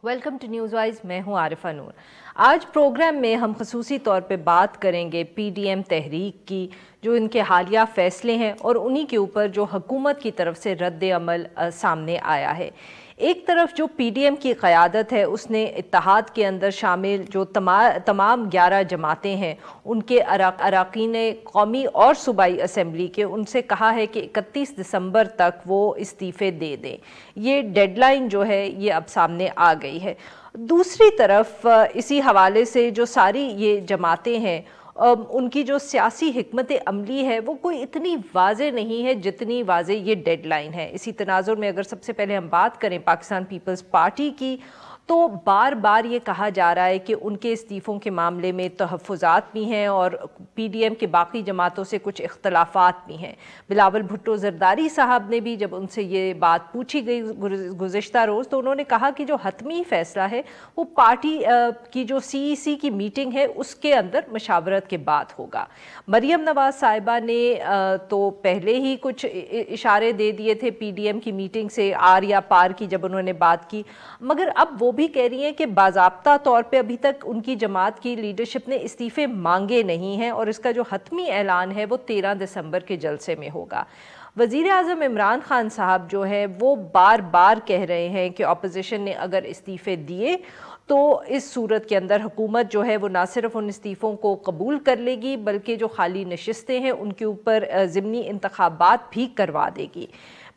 Welcome to news wise. मैं हूं आरिफा नूर। आज प्रोग्राम में हम खसूसी तौर पे बात करेंगे पीडीएम तहरीक की, जो इनके हालिया फ़ैसले हैं और उन्हीं के ऊपर जो हुकूमत की तरफ से रद्द अमल सामने आया है। एक तरफ जो पीडीएम की क़यादत है उसने इत्तेहाद के अंदर शामिल जो तमाम 11 जमातें हैं उनके अरकान कौमी और सूबाई असम्बली के उनसे कहा है कि 31 दिसंबर तक वो इस्तीफ़े दे दें। ये डेडलाइन जो है ये अब सामने आ गई है। दूसरी तरफ इसी हवाले से जो सारी ये जमातें हैं उनकी जो सियासी हिकमत अमली है वो कोई इतनी वाज़े नहीं है जितनी वाज़े ये डेडलाइन है। इसी तनाजुर में अगर सबसे पहले हम बात करें पाकिस्तान पीपल्स पार्टी की, तो बार बार ये कहा जा रहा है कि उनके इस्तीफ़ों के मामले में तहफ़्फ़ुज़ात भी हैं और पीडीएम के बाकी जमातों से कुछ इख्तलाफात भी हैं। बिलावल भुट्टो ज़रदारी साहब ने भी जब उनसे ये बात पूछी गई गुज़िश्ता रोज़, तो उन्होंने कहा कि जो हतमी फ़ैसला है वो पार्टी की जो सीईसी की मीटिंग है उसके अंदर मशावरत के बाद होगा। मरियम नवाज़ साहिबा ने तो पहले ही कुछ इशारे दे दिए थे पीडीएम की मीटिंग से आर या पार की जब उन्होंने बात की, मगर अब वो भी कह रही हैं कि बाज़ाब्ता तौर पे अभी तक उनकी जमात की लीडरशिप ने इस्तीफ़े मांगे नहीं हैं और इसका जो हतमी ऐलान है वो 13 दिसंबर के जलसे में होगा। वज़ीर आज़म इमरान खान साहब जो है वो बार बार कह रहे हैं कि अपोजिशन ने अगर इस्तीफ़े दिए तो इस सूरत के अंदर हुकूमत जो है वो ना सिर्फ उन इस्तीफ़ों को कबूल कर लेगी बल्कि जो खाली नशिस्तें हैं उनके ऊपर ज़िमनी इंतखाबात भी करवा देगी।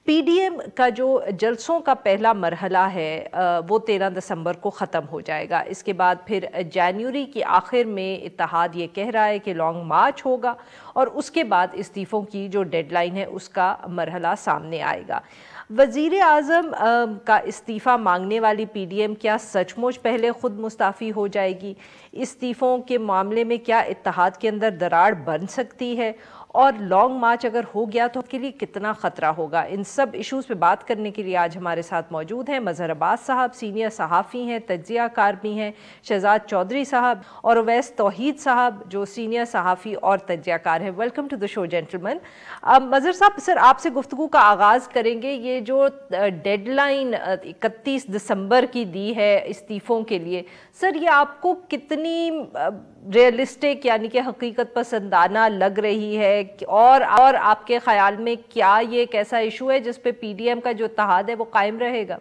पीडीएम का जो जलसों का पहला मरहला है वो 13 दिसंबर को ख़त्म हो जाएगा। इसके बाद फिर जनवरी की आखिर में इत्तेहाद ये कह रहा है कि लॉन्ग मार्च होगा और उसके बाद इस्तीफ़ों की जो डेडलाइन है उसका मरहला सामने आएगा। वज़ीर आज़म का इस्तीफ़ा मांगने वाली पीडीएम क्या सचमुच पहले ख़ुद मुस्ताफ़ी हो जाएगी? इस्तीफ़ों के मामले में क्या इत्तेहाद के अंदर दरार बन सकती है? और लॉन्ग मार्च अगर हो गया तो उसके लिए कितना ख़तरा होगा? इन सब इश्यूज़ पे बात करने के लिए आज हमारे साथ मौजूद हैं मज़हर अब्बास साहब, सीनियर सहाफ़ी हैं, तज्ज़िया कार भी हैं, शहजाद चौधरी साहब और उवैस तौहीद साहब जो सीनियर सहाफ़ी और तज्ज़िया कार हैं। Welcome to the show gentleman. Mazhar साहब, सर आपसे गुफ्तगू का आगाज़ करेंगे। ये जो डेडलाइन 31 दिसंबर की दी है इस्तीफ़ों के लिए, सर ये आपको कितनी रियलिस्टिक यानी कि हकीकत पसंदाना लग रही है और आपके ख्याल में क्या ये एक ऐसा इशू है जिस पे पीडीएम का जो इत्तेहाद है वो कायम रहेगा?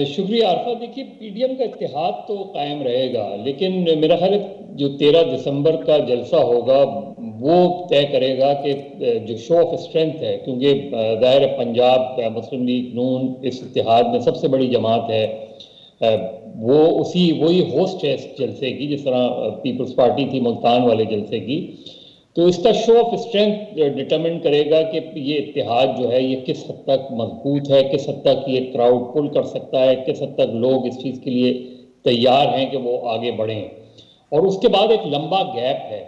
शुक्रिया आरफा। देखिए, पीडीएम का इत्तेहाद तो कायम रहेगा, लेकिन मेरा ख्याल है जो 13 दिसंबर का जलसा होगा वो तय करेगा कि जो शो ऑफ स्ट्रेंथ है, क्योंकि ज़ाहिर है पंजाब मुस्लिम लीग नून इस इत्तेहाद में सबसे बड़ी जमात है, वो वही होस्ट है इस जलसे की, जिस तरह पीपल्स पार्टी थी मुल्तान वाले जलसे की। तो इसका शो ऑफ स्ट्रेंथ डिटरमिन करेगा कि ये इत्तेहाद जो है ये किस हद तक मजबूत है, किस हद तक ये क्राउड पुल कर सकता है, किस हद तक लोग इस चीज़ के लिए तैयार हैं कि वो आगे बढ़ें। और उसके बाद एक लंबा गैप है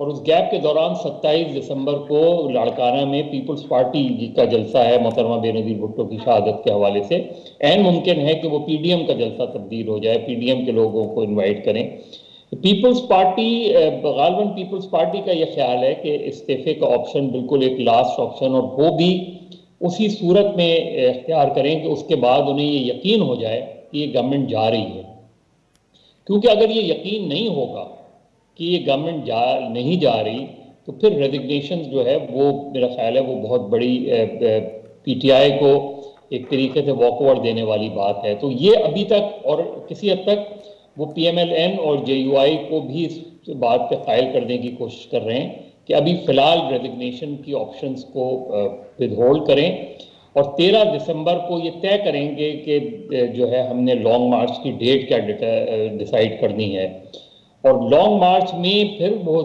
और उस गैप के दौरान 27 दिसंबर को लाड़काना में पीपल्स पार्टी का जलसा है मोहतरमा बेनज़ीर भुट्टो की शहादत के हवाले से। ऐन मुमकिन है कि वो पीडीएम का जलसा तब्दील हो जाए, पीडीएम के लोगों को इन्वाइट करें। पीपल्स पार्टी गालबन पीपल्स पार्टी का यह ख्याल है कि इस्तीफे का ऑप्शन बिल्कुल एक लास्ट ऑप्शन, और वो भी उसी सूरत में इख्तियार करें कि उसके बाद उन्हें ये यकीन हो जाए कि ये गवर्नमेंट जा रही है। क्योंकि अगर ये यकीन नहीं होगा कि ये गवर्नमेंट नहीं जा रही तो फिर रेजिग्नेशन जो है वो मेरा ख्याल है वो बहुत बड़ी पीटीआई को एक तरीके से वॉकओवर देने वाली बात है। तो ये अभी तक और किसी हद तक वो पीएमएलएन और जेयूआई को भी इस बात पे कायल करने की कोशिश कर रहे हैं कि अभी फ़िलहाल रेजिग्नेशन की ऑप्शंस को विदहोल्ड करें और 13 दिसंबर को ये तय करेंगे कि जो है हमने लॉन्ग मार्च की डेट क्या डिसाइड करनी है। और लॉन्ग मार्च में फिर वो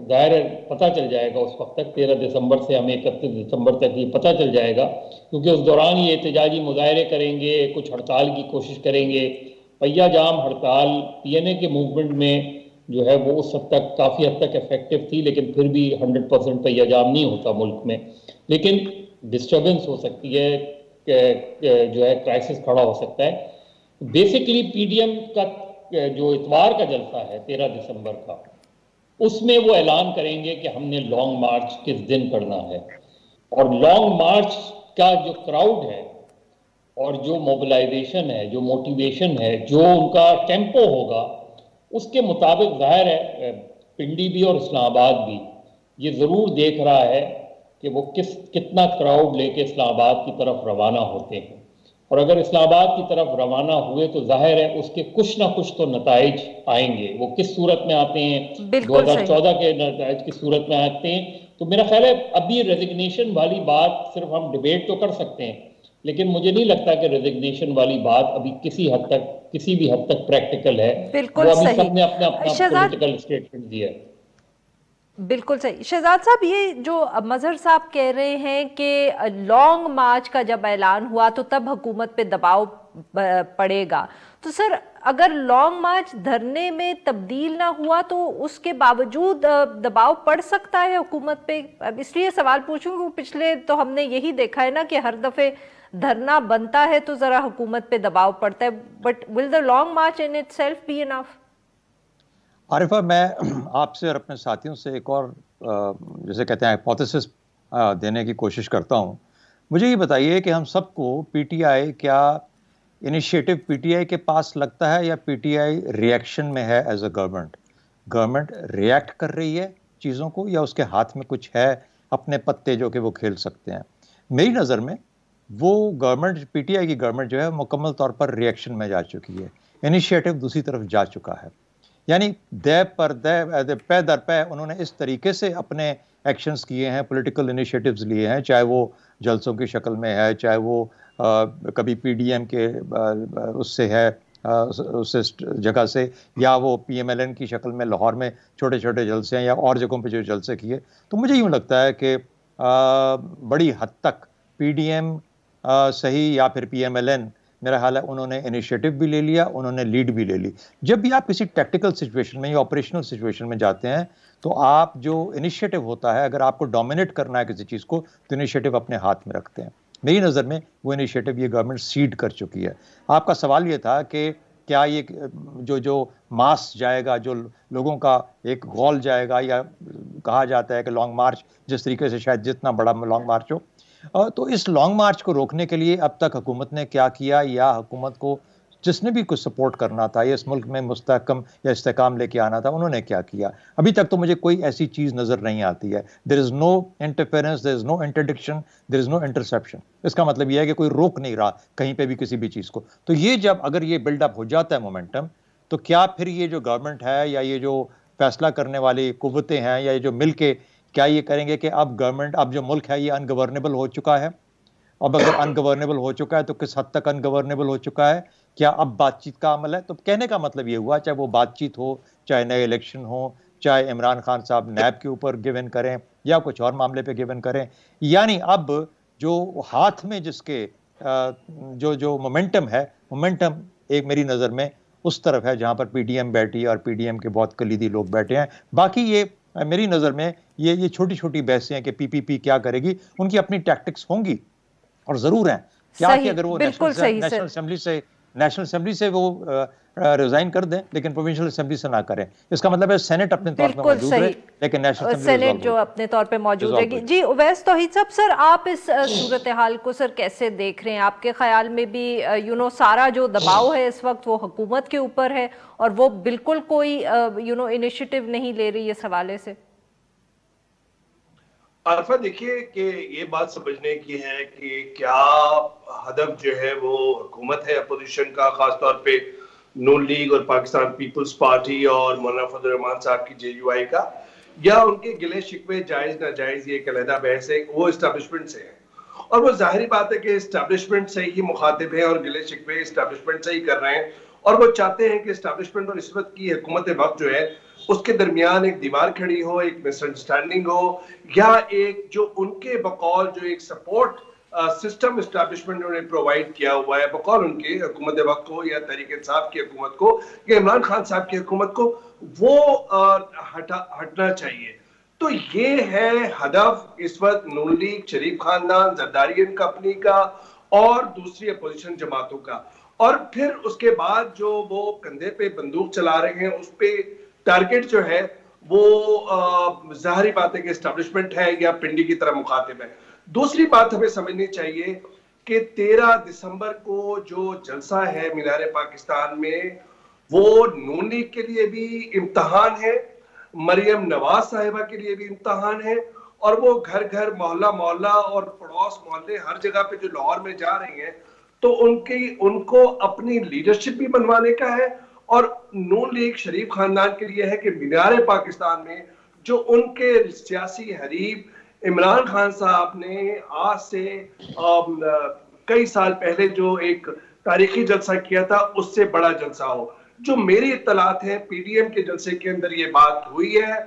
ज़ाहिर पता चल जाएगा उस वक्त तक, 13 दिसंबर से हमें 31 दिसंबर तक ये पता चल जाएगा, क्योंकि उस दौरान ये एहतजाजी मुजाहरे करेंगे, कुछ हड़ताल की कोशिश करेंगे। पहिया जाम हड़ताल पीएनए के मूवमेंट में जो है वो उस हद तक काफ़ी हद तक इफेक्टिव थी, लेकिन फिर भी 100% पहिया जाम नहीं होता मुल्क में, लेकिन डिस्टर्बेंस हो सकती है, जो है क्राइसिस खड़ा हो सकता है। बेसिकली पीडीएम का जो इतवार का जलसा है 13 दिसंबर का, उसमें वो ऐलान करेंगे कि हमने लॉन्ग मार्च किस दिन करना है। और लॉन्ग मार्च का जो क्राउड है और जो मोबिलाइजेशन है, जो मोटिवेशन है, जो उनका टेम्पो होगा, उसके मुताबिक जाहिर है पिंडी भी और इस्लामाबाद भी ये ज़रूर देख रहा है कि वो कितना क्राउड लेके इस्लामाबाद की तरफ रवाना होते हैं। और अगर इस्लामाबाद की तरफ रवाना हुए तो जाहिर है उसके कुछ ना कुछ तो नताइज आएंगे। वो किस सूरत में आते हैं, 2014 के नताइज की सूरत में आते हैं। तो मेरा ख्याल है अभी रेजिग्नेशन वाली बात सिर्फ हम डिबेट तो कर सकते हैं, लेकिन मुझे नहीं लगता कि रेजिग्नेशन वाली बात अभी किसी भी हद तक प्रैक्टिकल है। बिल्कुल वो अभी सही। सबने अपना अपना पॉलिटिकल स्टेटमेंट दिया है। बिल्कुल सही। शहजाद साहब, ये जो मजहर साहब कह रहे हैं कि लॉन्ग मार्च का जब ऐलान हुआ तो तब हुकूमत पे दबाव पड़ेगा, तो सर अगर लॉन्ग मार्च धरने में तब्दील ना हुआ तो उसके बावजूद दबाव पड़ सकता है हुकूमत पे? अब इसलिए सवाल पूछूं, पिछले तो हमने यही देखा है ना कि हर दफे धरना बनता है तो जरा हुकूमत पे दबाव पड़ता है, but will the long March in itself be enough? Arifa, मैं आपसे और अपने साथियों से एक और जैसे कहते हैं हाइपोथेसिस देने की कोशिश करता हूं। मुझे ये बताइए कि हम सबको पीटीआई क्या इनिशिएटिव पीटीआई के पास लगता है या पीटीआई रिएक्शन में है as a government? Government react कर रही है चीज़ों को या उसके हाथ में कुछ है अपने पत्ते जो कि वो खेल सकते हैं? मेरी नज़र में वो गवर्नमेंट, पीटीआई की गवर्नमेंट जो है मुकम्मल तौर पर रिएक्शन में जा चुकी है, इनिशिएटिव दूसरी तरफ जा चुका है। यानी दे पर दे, पे दर पे उन्होंने इस तरीके से अपने एक्शंस किए हैं, पॉलिटिकल इनिशिएटिव्स लिए हैं, चाहे वो जलसों की शक्ल में है, चाहे वो कभी पीडीएम के उससे है उस जगह से, या वो पीएमएलएन की शक्ल में लाहौर में छोटे छोटे जलसे हैं या और जगहों पे जो जलसे किए। तो मुझे यूँ लगता है कि बड़ी हद तक पीडीएम सही या फिर पीएमएलएन, मेरा ख्याल है उन्होंने इनिशिएटिव भी ले लिया, उन्होंने लीड भी ले ली। जब भी आप किसी टैक्टिकल सिचुएशन में या ऑपरेशनल सिचुएशन में जाते हैं तो आप जो इनिशिएटिव होता है, अगर आपको डोमिनेट करना है किसी चीज़ को तो इनिशिएटिव अपने हाथ में रखते हैं। मेरी नज़र में वो इनिशिएटिव ये गवर्नमेंट सीड कर चुकी है। आपका सवाल ये था कि क्या ये जो मास जाएगा, जो लोगों का एक गौल जाएगा, या कहा जाता है कि लॉन्ग मार्च, जिस तरीके से शायद जितना बड़ा लॉन्ग मार्च हो, तो इस लॉन्ग मार्च को रोकने के लिए अब तक हुकूमत ने क्या किया, या हुकूमत को जिसने भी कुछ सपोर्ट करना था या इस मुल्क में मुस्तहकम या इस्तेकाम लेके आना था, उन्होंने क्या किया? अभी तक तो मुझे कोई ऐसी चीज़ नज़र नहीं आती है। There is no interference, there is no interdiction, there is no interception. इसका मतलब यह है कि कोई रोक नहीं रहा कहीं पे भी किसी भी चीज़ को। तो ये जब अगर ये बिल्डअप हो जाता है मोमेंटम, तो क्या फिर ये जो गवर्नमेंट है या ये जो फैसला करने वाली कुव्वतें हैं या ये जो मिल के क्या ये करेंगे कि अब गवर्नमेंट, अब जो मुल्क है ये अनगवर्नेबल हो चुका है? अब अगर अनगवर्नेबल हो चुका है तो किस हद तक अनगवर्नेबल हो चुका है? क्या अब बातचीत का अमल है? तो कहने का मतलब ये हुआ, चाहे वो बातचीत हो, चाहे नए इलेक्शन हो, चाहे इमरान खान साहब नैब के ऊपर गिवन करें या कुछ और मामले पे गिवन करें, यानी अब जो हाथ में जिसके जो मोमेंटम है, मोमेंटम एक मेरी नज़र में उस तरफ है जहाँ पर पीडीएम बैठी है और पीडीएम के बहुत कलीदी लोग बैठे हैं। बाकी ये मेरी नज़र में ये छोटी छोटी बहसें हैं कि पीपीपी क्या करेगी, उनकी अपनी टैक्टिक्स होंगी और ज़रूर हैं। क्या कि अगर वो नेशनल असेंबली से वो रिजाइन कर दें लेकिन प्रोविंशियल असेंबली से ना करें, इसका मतलब है सेनेट अपने तौर पे मौजूद है लेकिन नेशनल सेनेट जो अपने तौर पे मौजूद रहेगी। जी उवैस तौहीद साहब, सर आप इस सूरत हाल को सर कैसे देख रहे हैं? आपके ख्याल में भी सारा जो दबाव है इस वक्त वो हुकूमत के ऊपर है और वो बिल्कुल कोई इनिशिएटिव नहीं ले रही इस हवाले से? आरफा, देखिए कि ये बात समझने की है कि क्या हदफ जो है वो हुकूमत है अपोजिशन का, खासतौर पे नून लीग और पाकिस्तान पीपल्स पार्टी और मौलाना फजल रहमान साहब की जेयूआई का, या उनके गिले शिकवे जायज नाजायज ये एक अलहदा बहस है, वो इस्टेब्लिशमेंट से है। और वो जाहिर बात है कि इस्टेब्लिशमेंट से ही मुखातिब है और गिले शिकवे इस्टेब्लिशमेंट से ही कर रहे हैं, और वो चाहते हैं कि इस्टेब्लिशमेंट और इस वक्त की हुकूमत वक्त जो है उसके दरमियान एक दीवार खड़ी हो, एक मिसअंडरस्टैंडिंग हो, या एक जो उनके बकौल जो एक सपोर्ट सिस्टम इस्टेब्लिशमेंट ने प्रोवाइड किया हुआ है बकौल उनके हुकूमत वक्त को या तहरीक इंसाफ की हुकूमत को या इमरान खान साहब की हुकूमत को, वो हटना चाहिए। तो ये है हदफ इस वक्त नून लीग, शरीफ खानदान, जरदारियन कंपनी का और दूसरी अपोजिशन जमातों का। और फिर उसके बाद जो वो कंधे पे बंदूक चला रहे हैं उस पे टारगेट जो है वो जाहिर बात है कि एस्टेब्लिशमेंट है या पिंडी की तरह मुखातिब है। दूसरी बात हमें समझनी चाहिए कि 13 दिसंबर को जो जलसा है मीनार पाकिस्तान में, वो नून लीग के लिए भी इम्तहान है, मरियम नवाज साहिबा के लिए भी इम्तहान है, और वो घर घर मोहल्ला मोहल्ला और पड़ोस मोहल्ले हर जगह पे जो लाहौर में जा रही हैं, तो उनको अपनी लीडरशिप भी बनवाने का है। और नून लीग शरीफ खानदान के लिए है कि मीनार पाकिस्तान में जो उनके सियासी हरीफ इमरान खान साहब ने आज से कई साल पहले जो एक तारीखी जलसा किया था, उससे बड़ा जलसा हो। जो मेरी इत्तलात है, पीडीएम के जलसे के अंदर ये बात हुई है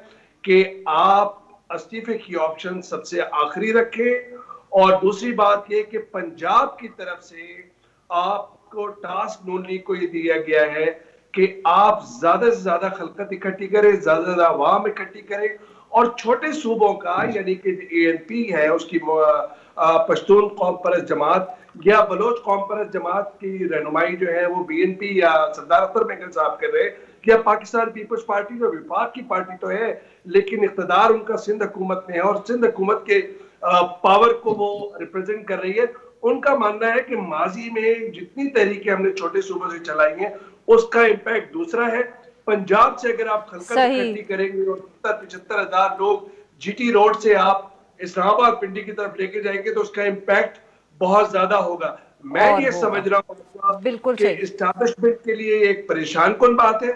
कि आप इस्तीफे की ऑप्शन सबसे आखिरी रखें, और दूसरी बात ये कि पंजाब की तरफ से आपको टास्क नून लीग को ये दिया गया है कि आप ज्यादा से ज्यादा खलकत इकट्ठी करें, ज्यादा से ज्यादा आवाम इकट्ठी करें, और छोटे सूबों का यानी कि एएनपी है उसकी पश्तून कौम परस्त जमात या बलोच कौम परस्त जमात की रहनुमाई जो है वो बीएनपी या सरदार अख्तर मेंगल साहब कर रहे हैं, या पाकिस्तान पीपल्स पार्टी जो विफाक की पार्टी तो है लेकिन इख्तिदार उनका सिंध हुकूमत में है और सिंध हुकूमत के पावर को वो रिप्रेजेंट कर रही है। उनका मानना है कि माजी में जितनी तहरीकें हमने छोटे सूबों से चलाई हैं उसका इम्पैक्ट दूसरा है। पंजाब से अगर आप खलकत इकट्ठी करेंगे और 75 हजार लोग जीटी रोड से आप इस्लामाबाद पिंडी की तरफ लेके जाएंगे तो उसका इम्पैक्ट बहुत ज्यादा होगा। मैं ये समझ रहा हूँ बिल्कुल कि इस्टेब्लिशमेंट के लिए एक परेशान कुन बात है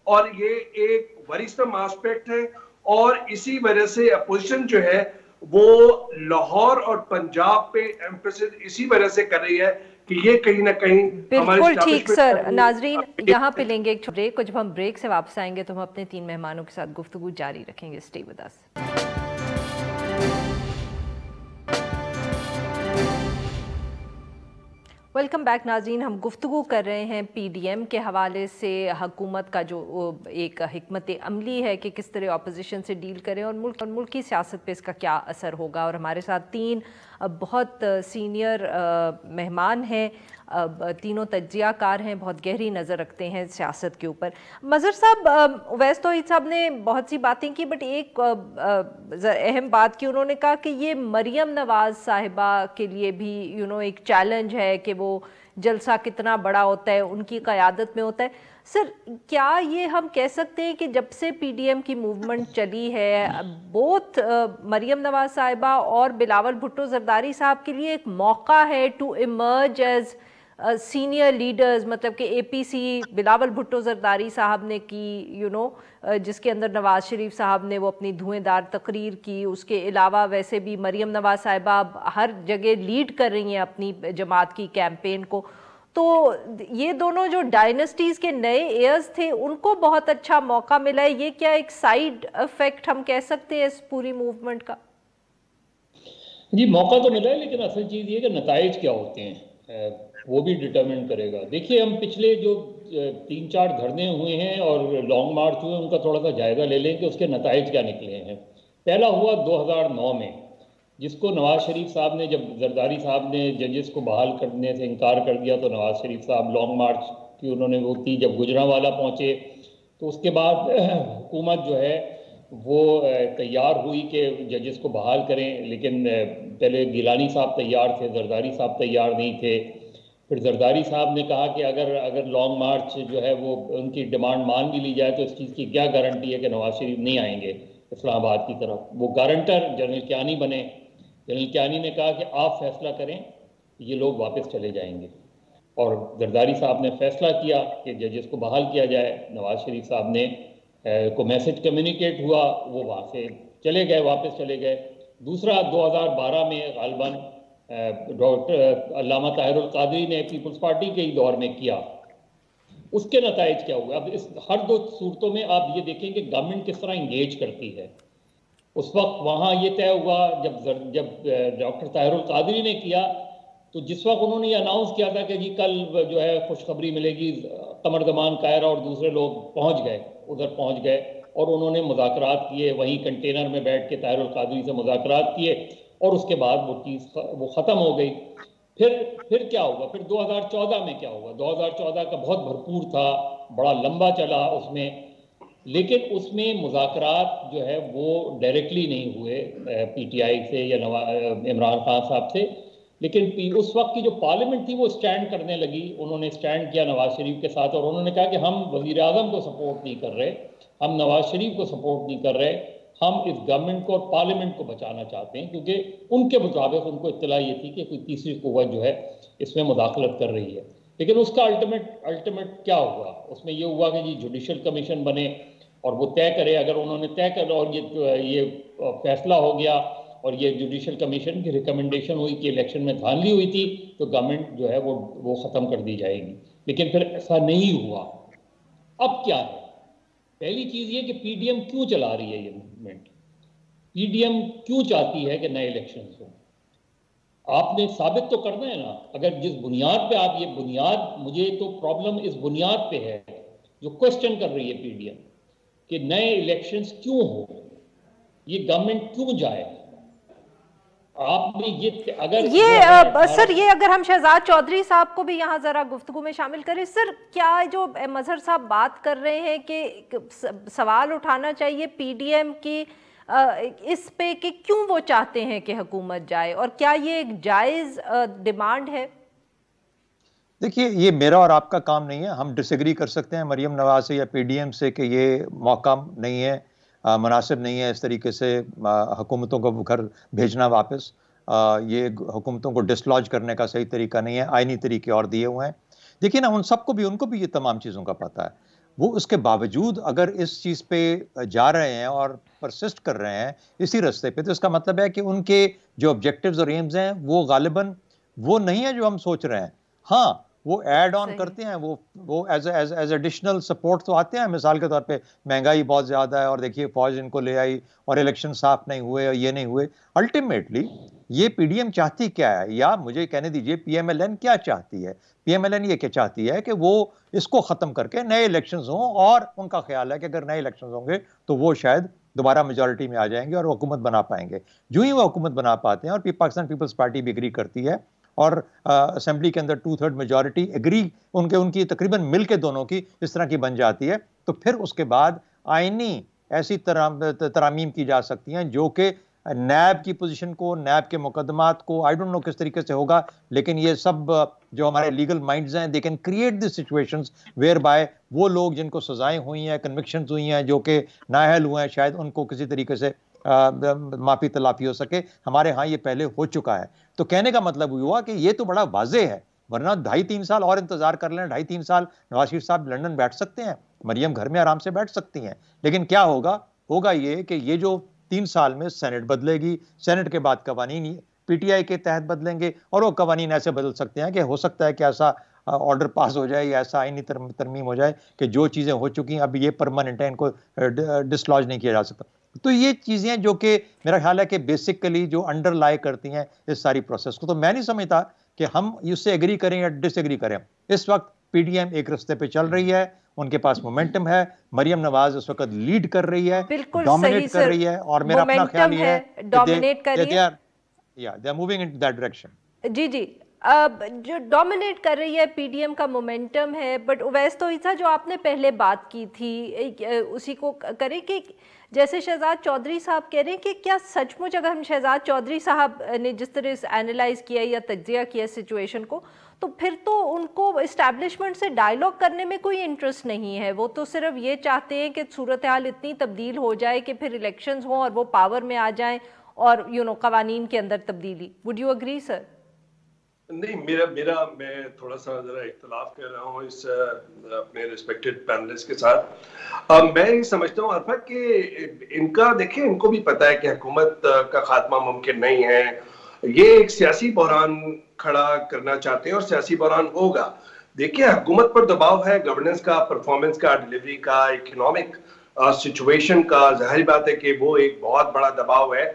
और ये एक वरिष्ठम एस्पेक्ट है, और इसी वजह से अपोजिशन जो है वो लाहौर और पंजाब पे एम्फेसिस इसी वजह से कर रही है कि ये कहीं ना कहीं बिल्कुल ठीक। सर नाजरीन, यहाँ पे लेंगे एक ब्रेक को, जब हम ब्रेक से वापस आएंगे तो हम अपने 3 मेहमानों के साथ गुफ्तगू जारी रखेंगे। Stay with us. Welcome back नाज़रीन। हम गुफ्तगू कर रहे हैं पीडीएम के हवाले से, हुकूमत का जो एक हिकमत अमली है कि किस तरह अपोजिशन से डील करें और मुल्क की सियासत पे इसका क्या असर होगा। और हमारे साथ 3 बहुत सीनियर मेहमान हैं, तीनों तज्जियाकार हैं, बहुत गहरी नज़र रखते हैं सियासत के ऊपर। मज़हर साहब, उवैस तौहीद साहब ने बहुत सी बातें की, बट एक अहम बात की, उन्होंने कहा कि ये मरियम नवाज़ साहिबा के लिए भी एक चैलेंज है कि वो जलसा कितना बड़ा होता है, उनकी क़यादत में होता है। सर, क्या ये हम कह सकते हैं कि जब से पीडीएम की मूवमेंट चली है, बोथ मरियम नवाज साहिबा और बिलावल भुट्टो जरदारी साहब के लिए एक मौका है to emerge as senior leaders, मतलब कि एपीसी बिलावल भुट्टो जरदारी साहब ने की, जिसके अंदर नवाज शरीफ साहब ने वो अपनी धुएंधार तकरीर की, उसके अलावा वैसे भी मरियम नवाज साहिबा हर जगह लीड कर रही हैं अपनी जमात की कैंपेन को। तो ये दोनों जो डायनेस्टीज के नए एयर्स थे उनको बहुत अच्छा मौका मिला है। ये क्या एक साइड इफेक्ट हम कह सकते हैं इस पूरी मूवमेंट का? जी, मौका तो मिला है, लेकिन असल चीज़ ये कि नताइज क्या होते हैं वो भी डिटरमिन करेगा। देखिए, हम पिछले जो 3-4 धरने हुए हैं और लॉन्ग मार्च हुए, उनका थोड़ा सा जायज़ा ले लें कि उसके नताइज क्या निकले हैं। पहला हुआ 2009 में, जिसको नवाज शरीफ साहब ने, जब जरदारी साहब ने जजेस को बहाल करने से इनकार कर दिया तो नवाज शरीफ साहब लॉन्ग मार्च की उन्होंने वो की। जब गुजरांवाला पहुँचे तो उसके बाद हुकूमत जो है वो तैयार हुई कि जजेस को बहाल करें, लेकिन पहले गिलानी साहब तैयार थे, जरदारी साहब तैयार नहीं थे। फिर जरदारी साहब ने कहा कि अगर लॉन्ग मार्च जो है वो उनकी डिमांड मान भी ली जाए तो इस चीज़ की क्या गारंटी है कि नवाज शरीफ नहीं आएंगे इस्लामाबाद की तरफ। वो गारंटर जनरल कियानी बने। जनरल कियानी ने कहा कि आप फैसला करें, ये लोग वापस चले जाएंगे, और जरदारी साहब ने फैसला किया कि जजेस को बहाल किया जाए। नवाज शरीफ साहब ने को मैसेज कम्युनिकेट हुआ, वो वहाँ से चले गए, वापस चले गए। दूसरा 2012 में गालिबन डॉक्टर अल्लामा ताहिरुल कादरी ने पीपल्स पार्टी के ही दौर में किया। उसके नताइज क्या हुआ? अब इस हर 2 सूरतों में आप ये देखें कि गवर्नमेंट किस तरह इंगेज करती है। उस वक्त वहाँ ये तय हुआ जब डॉक्टर ताहिरुल कादरी ने किया, तो जिस वक्त उन्होंने ये अनाउंस किया था कि जी कल जो है खुशखबरी मिलेगी, कमर जमान कायरा और दूसरे लोग उधर पहुँच गए और उन्होंने मुज़ाकरात किए, वहीं कंटेनर में बैठ के ताहिरुल कादरी से मुज़ाकरात किए, और उसके बाद वो चीज़ वो ख़त्म हो गई। फिर क्या हुआ? फिर 2014 में क्या हुआ? 2014 का बहुत भरपूर था, बड़ा लंबा चला उसमें, लेकिन उसमें मुज़ाकरात जो है वो डायरेक्टली नहीं हुए पीटीआई से या इमरान खान साहब से, लेकिन उस वक्त की जो पार्लियामेंट थी वो स्टैंड करने लगी, उन्होंने स्टैंड किया नवाज शरीफ के साथ और उन्होंने कहा कि हम वजीर आज़म को सपोर्ट नहीं कर रहे, हम नवाज शरीफ को सपोर्ट नहीं कर रहे, हम इस गवर्नमेंट को और पार्लियामेंट को बचाना चाहते हैं, क्योंकि उनके मुताबिक उनको इत्तला ये थी कि कोई तीसरी कुव्वत जो है इसमें मुदाखलत कर रही है। लेकिन उसका अल्टीमेट क्या हुआ? उसमें ये हुआ कि जी जुडिशल कमीशन बने और वो तय करे, अगर उन्होंने तय कर और ये फैसला हो गया और ये जुडिशल कमीशन की रिकमेंडेशन हुई कि इलेक्शन में धांधली हुई थी तो गवर्नमेंट जो है वो ख़त्म कर दी जाएगी। लेकिन फिर ऐसा नहीं हुआ। अब क्या है? पहली चीज़ ये कि पीडीएम क्यों चला रही है ये मूवमेंट? पीडीएम क्यों चाहती है कि नए इलेक्शंस हो? आपने साबित तो करना है ना। अगर जिस बुनियाद पे आप ये बुनियाद, मुझे तो प्रॉब्लम इस बुनियाद पे है जो क्वेश्चन कर रही है पीडीएम कि नए इलेक्शंस क्यों हो, ये गवर्नमेंट क्यों जाए। आपने ये अगर सर ये अगर हम शहजाद चौधरी साहब को भी यहाँ जरा गुफ्तगू में शामिल करें। सर क्या जो मजहर साहब बात कर रहे हैं कि सवाल उठाना चाहिए पीडीएम की इस पे कि क्यों वो चाहते हैं कि हुकूमत जाए, और क्या ये एक जायज डिमांड है? देखिए, ये मेरा और आपका काम नहीं है। हम डिसएग्री कर सकते हैं मरियम नवाज से या पीडीएम से कि ये मौका नहीं है, मुनासिब नहीं है इस तरीके से हुकूमतों को घर भेजना वापस। ये हुकूमतों को डिसलॉज करने का सही तरीका नहीं है, आईनी तरीके और दिए हुए हैं। देखिए ना, उनको भी ये तमाम चीज़ों का पता है। वो उसके बावजूद अगर इस चीज़ पे जा रहे हैं और परसिस्ट कर रहे हैं इसी रास्ते पे, तो इसका मतलब है कि उनके जो ऑब्जेक्टिव्स और एम्स हैं वो गालिबन वो नहीं है जो हम सोच रहे हैं। हाँ, वो ऐड ऑन करते हैं, वो एज एडिशनल सपोर्ट तो आते हैं। मिसाल के तौर पे महंगाई बहुत ज़्यादा है और देखिए फौज इनको ले आई और इलेक्शन साफ नहीं हुए और ये नहीं हुए। अल्टीमेटली ये पीडीएम चाहती क्या है, या मुझे कहने दीजिए पीएमएलएन क्या चाहती है? पीएमएलएन ये क्या चाहती है कि वो इसको ख़त्म करके नए इलेक्शंस हों, और उनका ख्याल है कि अगर नए इलेक्शंस होंगे तो वो शायद दोबारा मेजॉरिटी में आ जाएंगे और हुकूमत बना पाएंगे। जो ही वो हुकूमत बना पाते हैं, और पाकिस्तान पीपल्स पार्टी भी एग्री करती है और असेंबली के अंदर 2/3 मेजॉरिटी एग्री उनकी तकरीबन मिल के दोनों की इस तरह की बन जाती है, तो फिर उसके बाद आईनी ऐसी तरामीम की जा सकती हैं जो कि नैब की पोजीशन को, नैब के मुकदमात को, आई डोंट नो किस तरीके से होगा, लेकिन ये सब जो हमारे लीगल माइंड्स हैं, they can create this situations whereby वो लोग जिनको सजाएं हुई हैं, कन्विक्शंस हुई हैं, जो कि नाअहल हुए हैं, शायद उनको किसी तरीके से माफी तलाफी हो सके। हमारे यहाँ ये पहले हो चुका है। तो कहने का मतलब हुआ कि ये तो बड़ा वाज़ेह है, वरना 2.5-3 साल और इंतजार कर लें। 2.5-3 साल नवाज शरीफ साहब लंदन बैठ सकते हैं, मरियम घर में आराम से बैठ सकती हैं, लेकिन क्या होगा ये कि ये जो 3 साल में सेनेट बदलेगी, सेनेट के बाद कवानीन पीटीआई के तहत बदलेंगे, और वो कवानीन ऐसे बदल सकते हैं कि हो सकता है कि ऐसा ऑर्डर पास हो जाए या ऐसा आईनी तरमीम हो जाए कि जो चीज़ें हो चुकी हैं अब ये परमानेंट है, इनको डिसलॉज नहीं किया जा सकता। तो ये चीज़ें जो कि मेरा ख्याल है कि बेसिकली जो अंडरलाई करती हैं इस सारी प्रोसेस को, तो मैं नहीं समझता कि हम इससे एग्री करें या डिसएग्री करें। इस वक्त पीडीएम एक रास्ते पे चल रही है, उनके पास मोमेंटम है, मरियम नवाज इस वक्त लीड कर रही है, डोमिनेट कर रही है, और मेरा अपना ख्याल ये है डोमिनेट कर रही है, they are moving in that direction. जी जो डोमिनेट कर रही है पीडीएम का मोमेंटम है। बट उवैस तो ईसा जो आपने पहले बात की थी उसी को करें कि जैसे शहजाद चौधरी साहब कह रहे हैं कि क्या सचमुच अगर हम शहजाद चौधरी साहब ने जिस तरह से एनालाइज किया या तज्जिया किया सिचुएशन को, तो फिर तो उनको इस्टेब्लिशमेंट से डायलॉग करने में कोई इंटरेस्ट नहीं है। वो तो सिर्फ ये चाहते हैं कि सूरत हाल इतनी तब्दील हो जाए कि फिर इलेक्शंस हों और वो पावर में आ जाएं और कवानीन के अंदर तब्दीली। Would you agree sir? नहीं, मैं थोड़ा सा जरा इख्तलाफ कर रहा हूँ इस अपने रिस्पेक्टेड पैनलिस्ट के साथ। मैं ये समझता हूँ अरफत कि इनका, देखिए, इनको भी पता है कि हुकूमत का खात्मा मुमकिन नहीं है। ये एक सियासी बहरान खड़ा करना चाहते हैं और सियासी बहरान होगा। देखिए, हुकूमत पर दबाव है, गवर्नेंस का, परफॉर्मेंस का, डिलीवरी का, इकोनॉमिक सिचुएशन का। जाहिर बात है कि वो एक बहुत बड़ा दबाव है,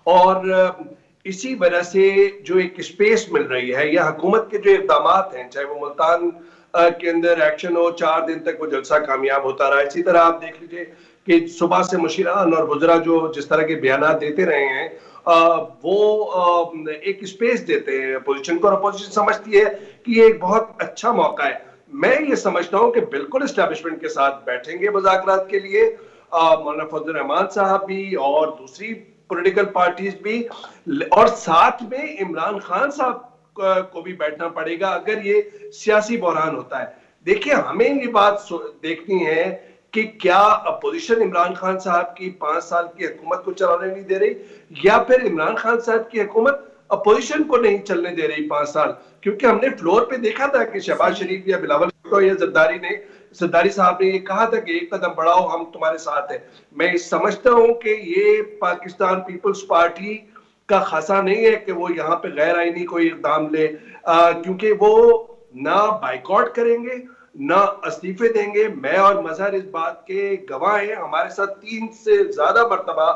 और इसी वजह से जो एक स्पेस मिल रही है, या हुकूमत के जो इक़दाम हैं, चाहे वो मुल्तान के अंदर एक्शन हो, 4 दिन तक वो जलसा कामयाब होता रहा। इसी तरह आप देख लीजिए कि सुबह से मुशीरान और वज़रा जो जिस तरह के बयान देते रहे हैं, वो एक स्पेस देते हैं अपोजिशन को, और अपोजिशन समझती है कि ये एक बहुत अच्छा मौका है। मैं ये समझता हूँ कि बिल्कुल एस्टैब्लिशमेंट के साथ बैठेंगे मुज़ाकरात के लिए, मौलाना फजल रहमान साहब भी और दूसरी पॉलिटिकल पार्टीज भी, और साथ में इमरान खान साहब को भी बैठना पड़ेगा अगर ये सियासी बहरान होता है। देखिए, हमें ये बात देखनी है कि क्या अपोजिशन इमरान खान साहब की 5 साल की हुकूमत को चलाने नहीं दे रही, या फिर इमरान खान साहब की हुकूमत अपोजिशन को नहीं चलने दे रही 5 साल। क्योंकि हमने फ्लोर पे देखा था कि शहबाज शरीफ या बिलावल भुट्टो या जरदारी साहब ने ये कहा था कि एक कदम बढ़ाओ, हम तुम्हारे साथ हैं। मैं समझता हूं कि ये पाकिस्तान पीपल्स पार्टी का खासा नहीं है कि वो यहाँ पे गैर आईनी कोई इकदाम ले, क्योंकि वो ना बाइकआउट करेंगे ना इस्तीफे देंगे। मैं और मजहर इस बात के गवाह हैं। हमारे साथ 3 से ज्यादा मर्तबा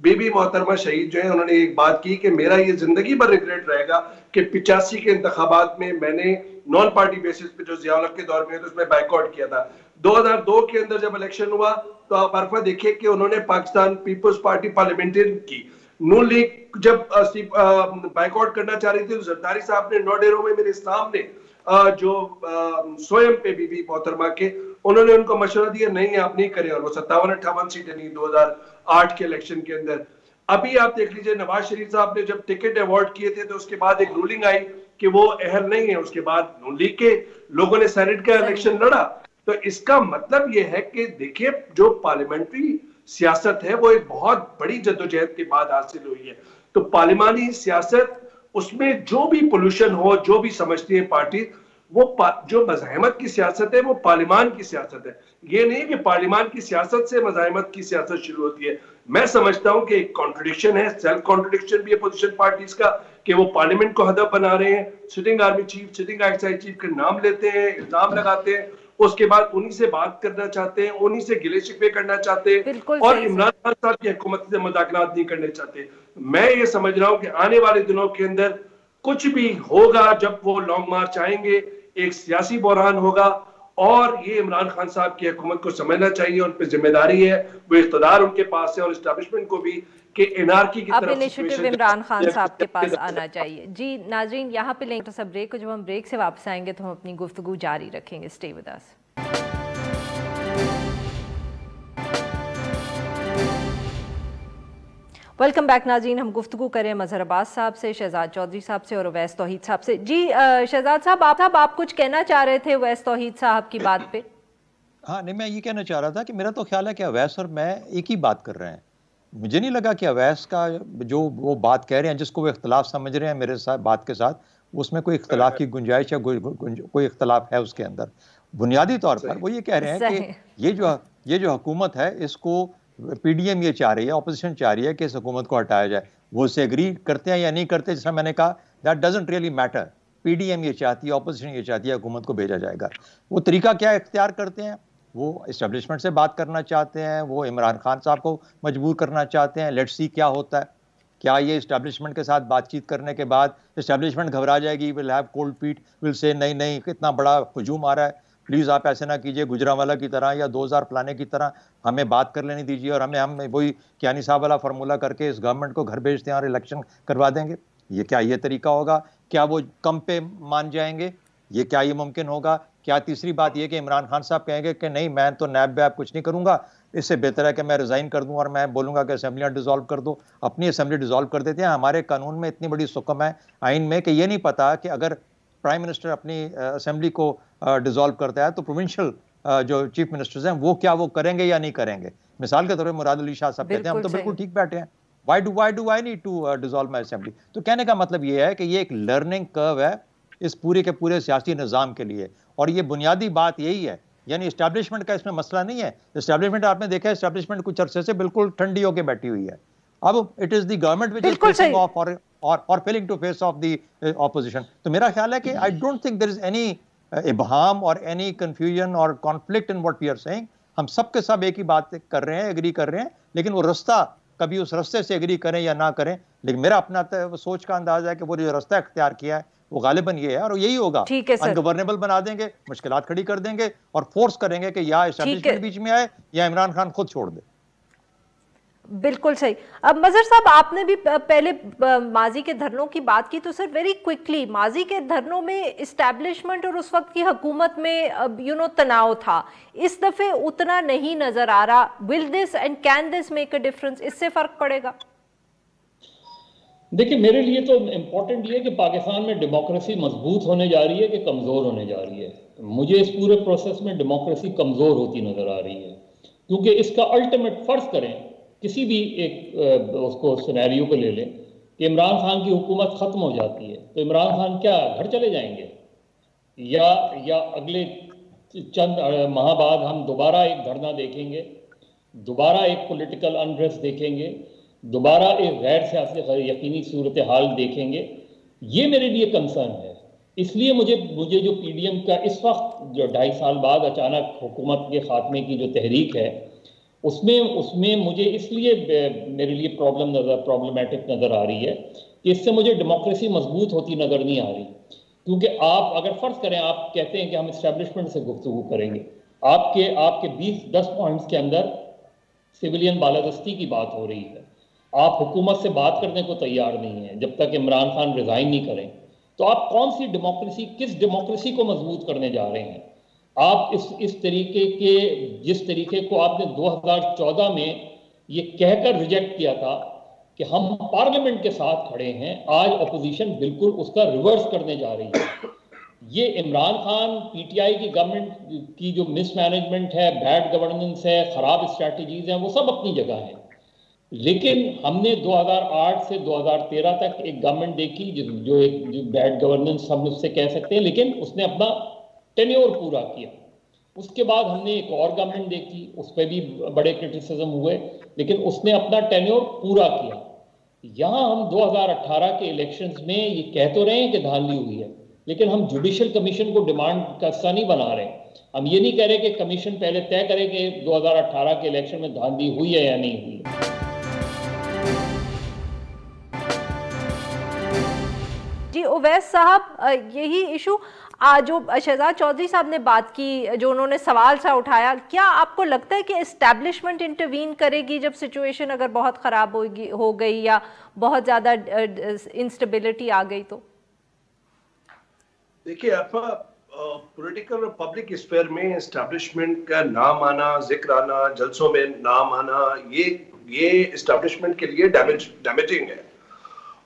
बीबी मोहतरमा शहीद जो है, उन्होंने एक बात की कि मेरा ये जिंदगी भर रिग्रेट रहेगा कि 85 के इंतखाबात में मैंने नॉन पार्टी बेसिस पे जो जिया के दौर में तो उसमें बाइकआउट किया था। 2002 के अंदर जब इलेक्शन हुआ तो आप अरफा देखिए कि उन्होंने पाकिस्तान पीपल्स पार्टी पार्लियामेंटेरियन की नून लीग जब बाइकआउट करना चाह रही थी तो जरदारी साहब ने 9 डेरों में मेरे सामने जो स्वयं पे बीबी मोहतरमा के, उन्होंने उनको मशवरा दिया नहीं आप नहीं करें, और वो 57-58 सीटें नहीं 2008 के इलेक्शन के अंदर। अभी आप देख लीजिए नवाज शरीफ साहब ने जब टिकट अवार्ड किए थे तो उसके बाद एक रूलिंग आई कि वो अहल नहीं है। उसके बाद नून लीग के लोगों ने सेनेट का इलेक्शन लड़ा। तो इसका मतलब ये है कि देखिए, जो पार्लियामेंट्री सियासत है वो एक बहुत बड़ी जद्दोजहद के बाद हासिल हुई है। तो पार्लिमानी सियासत, उसमें जो भी पोल्यूशन हो, जो भी समझती है पार्टी, वो जो मज़ाहमत की सियासत है वो पार्लिमान की सियासत है। ये नहीं कि पार्लिमान की सियासत से मज़ाहमत की सियासत शुरू होती है। मैं समझता हूं कि एक कॉन्ट्रडिक्शन है, सेल्फ कॉन्ट्रडिक्शन भी है अपोजिशन पार्टीज का, कि वो पार्लियामेंट को हदफ बना रहे हैं, sitting army chief, sitting excise chief के नाम लेते हैं, इल्जाम लगाते हैं, उसके बाद उन्हीं से बात करना चाहते हैं, उन्हीं से गिले शिकवे करना चाहते हैं, और इमरान खान साहब की हुकूमत से मुज़ाकरात नहीं करने चाहते। मैं ये समझ रहा हूं कि आने वाले दिनों के अंदर कुछ भी होगा, जब वो लॉन्ग मार्च आएंगे, एक सियासी बहरान होगा, और ये इमरान खान साहब की हुकूमत को समझना चाहिए, उन पर जिम्मेदारी है, वो इख्तियार उनके पास है, और एस्टैब्लिशमेंट को भी कि एनआरकी की तरफ इनिशिएटिव इमरान खान साहब के पास आना चाहिए। जी नाज़रीन, यहाँ पे लेंगे तो ब्रेक को, जब हम ब्रेक से वापस आएंगे तो हम अपनी गुफ्तगू जारी रखेंगे। Stay with us. Welcome back नाज़रीन, हम गुफ्तगू करें मजहर अब्बास साहब से, शहजाद चौधरी साहब से और अवैस तौहीद साहब से। जी शहजाद साहब, आप कुछ कहना चाह रहे थे अवैस तौहीद साहब की बात पे? हाँ नहीं, मैं ये कहना चाह रहा था कि मेरा तो ख्याल है कि अवैस और मैं एक ही बात कर रहे हैं। मुझे नहीं लगा कि अवैस का जो वो बात कह रहे हैं, जिसको वो इख्तलाफ समझ रहे हैं मेरे साथ बात के साथ, उसमें कोई इख्तलाफ की गुंजाइश या कोई इख्तलाफ है उसके अंदर। बुनियादी तौर पर वो ये कह रहे हैं कि ये जो हुकूमत है, इसको पीडीएम ये चाह रही है, ऑपोजिशन चाह रही है कि इस हुकूमत को हटाया जाए। वो उससे एग्री करते हैं या नहीं करते, जैसा मैंने कहा, that doesn't really matter. PDM ये चाहती है, ऑपोजिशन ये चाहती है, हुकूमत को भेजा जाएगा। वो तरीका क्या इख्तियार करते हैं, वो इस्टेब्लिशमेंट से बात करना चाहते हैं, वो इमरान खान साहब को मजबूर करना चाहते हैं। लेट्स सी क्या होता है। क्या ये इस्टेब्लिशमेंट के साथ बातचीत करने के बाद इस्टेब्लिशमेंट घबरा जाएगी, will have cold feet, will say नहीं नहीं कितना बड़ा हुजूम आ रहा है, प्लीज़ आप ऐसे ना कीजिए, गुजरांवाला की तरह या 2000 फलाने की तरह हमें बात कर लेने दीजिए, और हम वही कियानी साहब वाला फार्मूला करके इस गवर्नमेंट को घर भेजते हैं और इलेक्शन करवा देंगे। ये क्या ये तरीका होगा? क्या वो कम पे मान जाएंगे? ये क्या ये मुमकिन होगा? क्या तीसरी बात ये कि इमरान खान साहब कहेंगे कि नहीं, मैं तो नैब वैब कुछ नहीं करूंगा, इससे बेहतर है कि मैं रिजाइन कर दूं और मैं बोलूंगा कि असेंबलियां डिसॉल्व कर दो। अपनी असेंबली डिसॉल्व कर देते हैं। हमारे कानून में इतनी बड़ी सुकम है आइन में कि ये नहीं पता कि अगर प्राइम मिनिस्टर अपनी असेंबली को डिसॉल्व करता है तो प्रोविंशियल जो चीफ मिनिस्टर्स हैं वो क्या वो करेंगे या नहीं करेंगे। मिसाल के तौर पर मुराद अली शाह साहब कहते हैं हम तो बिल्कुल ठीक बैठे हैं, why do I need to dissolve my assembly. तो कहने का मतलब ये है कि ये एक लर्निंग कर्व है इस पूरे के पूरे सियासी निज़ाम के लिए, और ये बुनियादी बात यही है। यानी एस्टैब्लिशमेंट का इसमें मसला नहीं है। एस्टैब्लिशमेंट आपने देखा, एस्टैब्लिशमेंट कुछ अरसे से बिल्कुल ठंडी होकर बैठी हुई है। अब it is the government which is facing off or failing to face off the opposition. तो मेरा ख्याल है कि I don't think there is any इबहाम or any confusion or conflict in what we are saying. हम सब के सब एक ही बात कर रहे हैं, एग्री कर रहे हैं, लेकिन वो रास्ता कभी उस रास्ते से एग्री करें या ना करें, लेकिन मेरा अपना सोच का अंदाजा है कि वो जो रास्ता इख्तियार किया है वो गालिबन ये है और यही होगा। अनगवर्नेबल बना देंगे, मुश्किलात खड़ी कर देंगे और फोर्स करेंगे कि या एस्टैब्लिशमेंट बीच में आए या इमरान खान खुद छोड़ दे। बिल्कुल सही। अब मजहर साहब, आपने भी पहले माजी के धरनों की बात की, तो सर वेरी क्विकली, माजी के धरनों में इस्टेब्लिशमेंट और उस वक्त की हुकूमत में तनाव था, इस दफे उतना नहीं नजर आ रहा। Will this and can this make a difference? इससे फर्क पड़ेगा? देखिए, मेरे लिए तो इम्पोर्टेंट ये है कि पाकिस्तान में डेमोक्रेसी मजबूत होने जा रही है कि कमज़ोर होने जा रही है। मुझे इस पूरे प्रोसेस में डेमोक्रेसी कमज़ोर होती नज़र आ रही है, क्योंकि इसका अल्टीमेट फ़र्ज़ करें, किसी भी एक उसको सिनेरियो को ले लें कि इमरान खान की हुकूमत ख़त्म हो जाती है, तो इमरान खान क्या घर चले जाएंगे, या अगले चंद माह बाद हम दोबारा एक धरना देखेंगे, दोबारा एक पॉलिटिकल अनरेस्ट देखेंगे, दोबारा एक गैर सियासी यकीनी सूरत हाल देखेंगे। ये मेरे लिए कंसर्न है। इसलिए मुझे जो पीडीएम का इस वक्त जो 2.5 साल बाद अचानक हुकूमत के खात्मे की जो तहरीक है, उसमें मुझे इसलिए मेरे लिए प्रॉब्लमेटिक नज़र आ रही है कि इससे मुझे डेमोक्रेसी मजबूत होती नज़र नहीं आ रही। क्योंकि आप अगर फ़र्ज़ करें, आप कहते हैं कि हम इस्टेब्लिशमेंट से गुफ्तगू करेंगे, आपके 10 पॉइंट्स के अंदर सिविलियन बालादस्ती की बात हो रही है, आप हुकूमत से बात करने को तैयार नहीं है जब तक इमरान खान रिज़ाइन नहीं करें, तो आप कौन सी डेमोक्रेसी, किस डेमोक्रेसी को मजबूत करने जा रहे हैं? आप इस तरीके के, जिस तरीके को आपने 2014 में ये कहकर रिजेक्ट किया था कि हम पार्लियामेंट के साथ खड़े हैं, आज अपोजिशन बिल्कुल उसका रिवर्स करने जा रही है। ये इमरान खान, पीटीआई की गवर्नमेंट की जो मिसमैनेजमेंट है, बैड गवर्नेंस है, खराब स्ट्रैटेजीज हैं, वो सब अपनी जगह हैं। लेकिन हमने 2008 से 2013 तक एक गवर्नमेंट देखी जो बैड गवर्नेंस हम उससे कह सकते हैं, लेकिन उसने अपना टेन्योर पूरा किया। उसके बाद हमने एक और गवर्नमेंट देखी, उस पर भी बड़े क्रिटिसिज्म हुए, लेकिन उसने अपना टेन्योर पूरा किया। यहाँ हम 2018 के इलेक्शंस में ये कह तो रहे हैं कि धांधली हुई है, लेकिन हम जुडिशियल कमीशन को डिमांड का हिस्सा नहीं बना रहे। हम ये नहीं कह रहे कि कमीशन पहले तय करे कि 2018 के इलेक्शन में धांधली हुई है या नहीं हुई। जी उवैस साहब, यही इशू जो शहजाद चौधरी साहब ने बात की, जो उन्होंने सवाल सा उठाया, क्या आपको लगता है कि एस्टैब्लिशमेंट इंटरवीन करेगी जब सिचुएशन अगर बहुत ख़राब हो गई या बहुत ज़्यादा इंस्टेबिलिटी आ गई? तो देखिए, पॉलिटिकल और पब्लिक स्फीयर में एस्टैब्लिशमेंट का नाम आना, जिक्र आना, जलसों में नाम आना, ये एस्टैब्लिशमेंट के लिए डैमेजिंग है,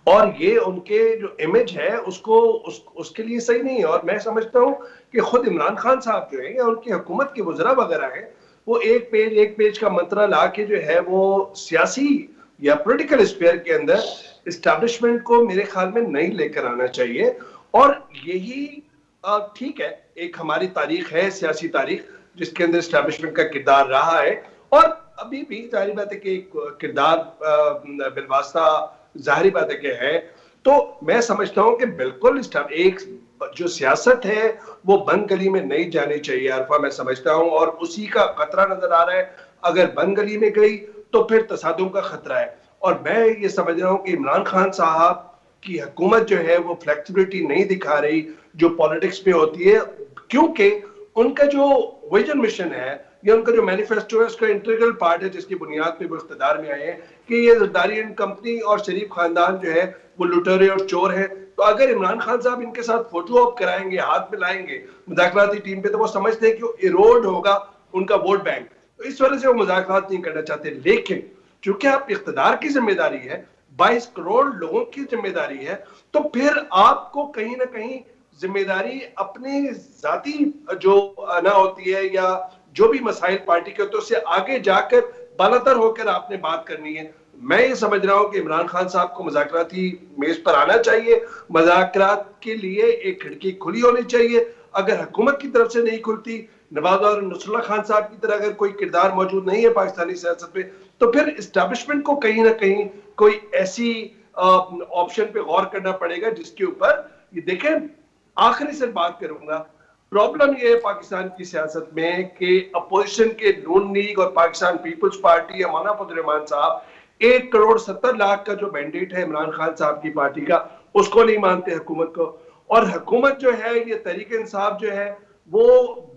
और ये उनके जो इमेज है उसके लिए सही नहीं है। और मैं समझता हूँ कि खुद इमरान खान साहब जो है या उनकी हुकूमत के वज़रा वगैरह हैं, वो एक पेज का मंत्रा ला के जो है वो सियासी या पॉलिटिकल स्फीयर के अंदर एस्टैब्लिशमेंट को मेरे ख्याल में नहीं लेकर आना चाहिए। और यही ठीक है, एक हमारी तारीख है, सियासी तारीख, जिसके अंदर एस्टैब्लिशमेंट का किरदार रहा है, और अभी भी जाहिर बात है कि किरदार बिलवास्ता जाहिर बात है कि है। तो मैं समझता हूं कि बिल्कुल एक जो सियासत है वो बंद गली में नहीं जानी चाहिए अरफा, मैं समझता हूं, और उसी का खतरा नजर आ रहा है। अगर बंद गली में गई तो फिर तसादुम का खतरा है। और मैं ये समझ रहा हूं कि इमरान खान साहब की हुकूमत जो है वो फ्लेक्सिबिलिटी नहीं दिखा रही जो पॉलिटिक्स में होती है, क्योंकि उनका जो विजन मिशन है या उनका जो मैनिफेस्टो है उसका इंटीग्रल पार्ट है, जिसकी बुनियाद पे वो इख्तिदार में आए हैं कि ये जरदारी एंड कंपनी और शरीफ खानदान जो है वो लुटेरे और चोर है। तो अगर इमरान खान साहब इनके साथ फोटो ऑप कराएंगे, हाथ मिलाएंगे मुज़ाकराती टीम पे, तो वो समझते हैं कि वो इरोड होगा उनका वोट बैंक, तो इस वजह से वो मुज़ाकरात नहीं करना चाहते। लेकिन चूंकि आप इख्तिदार की जिम्मेदारी है, 22 करोड़ लोगों की जिम्मेदारी है, तो फिर आपको कहीं ना कहीं जिम्मेदारी अपने जाती जो ना होती है या जो भी मसाइल पार्टी के होते हैं उससे आगे जाकर बालातर होकर आपने बात करनी है। मैं ये समझ रहा हूं कि इमरान खान साहब को मुज़ाकराती मेज पर आना चाहिए, मुज़ाकरात के लिए एक खिड़की खुली होनी चाहिए। अगर हुकूमत की तरफ से नहीं खुलती, नवाज और नसरुल्लाह खान साहब की तरह अगर कोई किरदार मौजूद नहीं है पाकिस्तानी सियासत में, तो फिर एस्टैब्लिशमेंट को कहीं ना कहीं कोई ऐसी ऑप्शन पे गौर करना पड़ेगा जिसके ऊपर ये देखें। आखिरी से बात करूंगा, प्रॉब्लम ये है पाकिस्तान की सियासत में कि अपोजिशन के नून लीग और पाकिस्तान पीपल्स पार्टी या मौलाना फजल रहमान साहब 1,70,00,000 का जो मैंडेट है इमरान खान साहब की पार्टी का, उसको नहीं मानते हुकूमत को। और हुकूमत जो है, ये तहरीक इंसाफ जो है, वो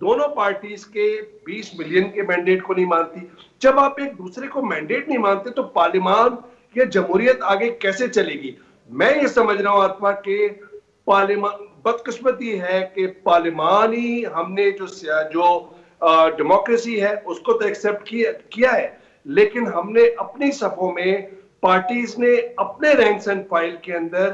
दोनों पार्टीज के 20 मिलियन के मैंडेट को नहीं मानती। जब आप एक दूसरे को मैंडेट नहीं मानते तो पार्लियामान या जमहूरियत आगे कैसे चलेगी? मैं ये समझ रहा हूँ आत्मा के पार्लियामान, बदकिस्मती है कि पार्लिमानी हमने जो डेमोक्रेसी है उसको तो एक्सेप्ट किया है, लेकिन हमने अपनी सफों में पार्टीज ने अपने रैंक्स एंड फाइल के अंदर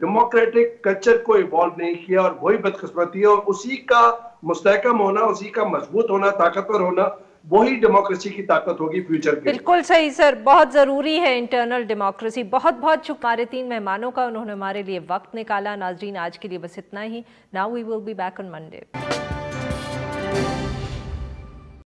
डेमोक्रेटिक कल्चर को इवॉल्व नहीं किया, और वही बदकिस्मती है। और उसी का मुस्तहकम होना, उसी का मजबूत होना, ताकतवर होना, वही डेमोक्रेसी की ताकत होगी फ्यूचर के। बिल्कुल सही सर, बहुत जरूरी है इंटरनल डेमोक्रेसी। बहुत बहुत शुक्रिया हमारे 3 मेहमानों का, उन्होंने हमारे लिए वक्त निकाला। नाजरीन, आज के लिए बस इतना ही। Now we will be back on Monday.